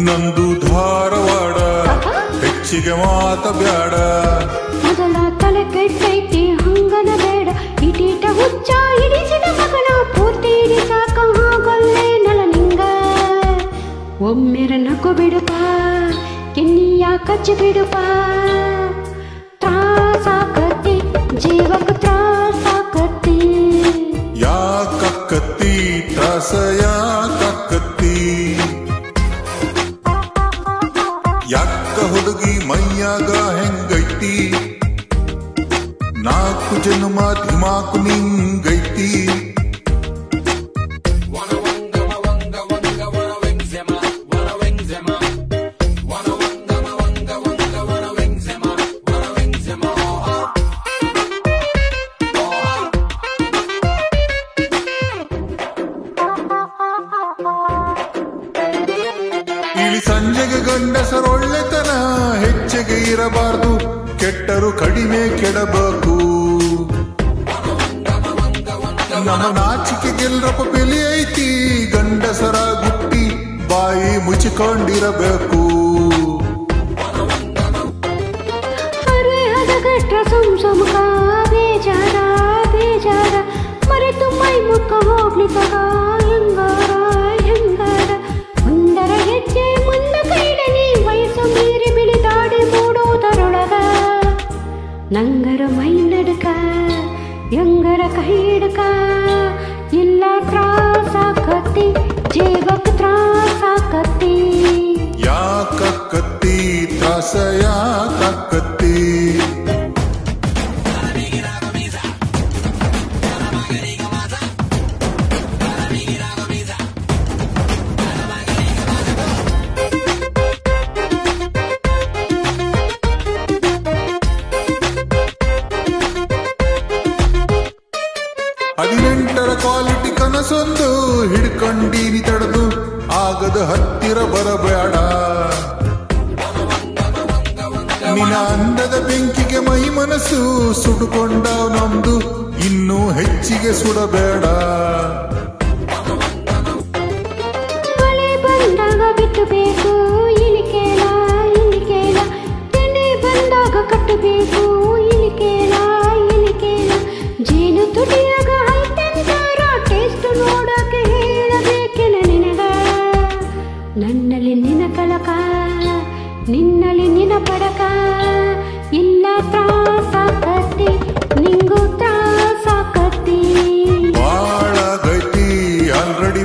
ನಂದು ಧಾರವಾಡ ಹೆಚ್ಚಿಗೆ ಮಾತ ಬ್ಯಾಡ ಮೊದಲ ತಲೆ ಕೆಟ್ಟೈತಿ ಹಂಗನ ಬೇಡ ಇಟೀಟ ಹುಚ್ಚ ಹಿಡಿಸಿದ ಮಗನ ಪೂರ್ತಿ ಹಿಡಿಸಾಕ ಹಾಗಲ್ಲೇ ನಳ ನಿಂಗ ಒಮ್ಮೆರ ನಗು ಬಿಡುಪ ಕೆನ್ನಿಯ ಕಚ್ಚಿ ಬಿಡುಪ ತ್ರಾಸಾಕತ್ತಿ ಜೀವಕ್ಕೆ ತ್ರಾಸಾಕತ್ತಿ ಯಾಕಕ್ಕತ್ತಿ ತ್ರಾಸ ಯಾಕಕ್ಕತ್ತಿ ಯಾಕ ಹುಡುಗಿ ಮೈಯಾಗ ಹೆಂಗೈತಿ ನಾಲ್ಕು ಜನ್ಮ ಧಿಮಾಕು ನಿಂಗೈತಿ ಇಳಿ ಸಂಜೆಗೆ ಗಂಡಸರೊಳ್ಳೆತನ ಹೆಚ್ಚಿಗೆ ಇರಬಾರ್ದು ಕೆಟ್ಟರು ಕಡಿಮೆ ಕೆಡಬೇಕು ನಮ್ಮ ನಾಚಿಕೆಗೆಲ್ರಪ್ಪ ಬೆಲೆ ಐತಿ ಗಂಡಸರ ಗುಟ್ಟಿ ಬಾಯಿ ಮುಚ್ಚಿಕೊಂಡಿರಬೇಕು ಅರೆ ಹದಗಟ್ಟ ಸುಮ್ಸುಮ್ಕ ಬೇಜಾರ ಬೇಜಾರ ಮರೆತು ಮೈ ಮುಖ ಹೋಗ್ಲಿಕ್ಕ ಹೆಂಗಾರ ಹೆಂಗಾರ ಒಂದರ ಹೆಜ್ಜೆ ಮುಂದ ಕೈಡನಿ ವಯಸ್ಸು ಮೀರಿ ಬಿಳಿದಾಡಿ ಮೂಡೋದರೊಳಗ ನಂಗರ ಮೈ ನಡುಕ ಹೆಂಗರ ಕೈ ಹಿಡ್ಕ ಇಲ್ಲ ತ್ರಾಸಾಕತ್ತಿ ಜೀವಕ್ಕೆ ತ್ರಾಸಾಕತ್ತಿ ಯಾಕಕ್ಕತ್ತಿ ತ್ರಾಸ ಯಾಕಕ್ಕತ್ತಿ ಹದಿನೆಂಟರ ಕ್ವಾಲಿಟಿ ಕನಸೊಂದು ಹಿಡ್ಕೊಂಡೀನಿ ತಡೆದು ಆಗದ ಹತ್ತಿರ ಬರಬೇಡ ನಿನ್ನ ಅಂದದ ಬೆಂಕಿಗೆ ಮೈ ಮನಸ್ಸು ಸುಡುಕೊಂಡಾವ್ ನಮ್ದು ಇನ್ನೂ ಹೆಚ್ಚಿಗೆ ಸುಡಬೇಡ ಮಳೆ ಬಂದಾಗ ಬಿತ್ತಬೇಕು ಇಳಿಕೇಲ ಇಳಿಕೇಲ ತೆನೆ ಬಂದಾಗ ಕಟ್ಟಬೇಕು ಇಳಿಕೇಲ ಇಳಿಕೇಲ ಜೇನು ತುಟಿಯಾಗ ಐತಂತಾರ ಟೇಸ್ಟ್ ನೋಡಕ್ಕೆ ಹೇಳಬೇಕೆನ ನಿನಗ ನನ್ನಲ್ಲಿ ನಿನ ಕಲಕ ನಿನ್ನಲ್ಲಿ ನಿನ ಪಡಕ ಇಲ್ಲ ತ್ರಾಸಾಕತ್ತಿ ನಿಂಗೂ ತ್ರಾಸಾಕತ್ತಿ ಬಾಳಗೈತಿ ಆಲ್ರೆಡಿ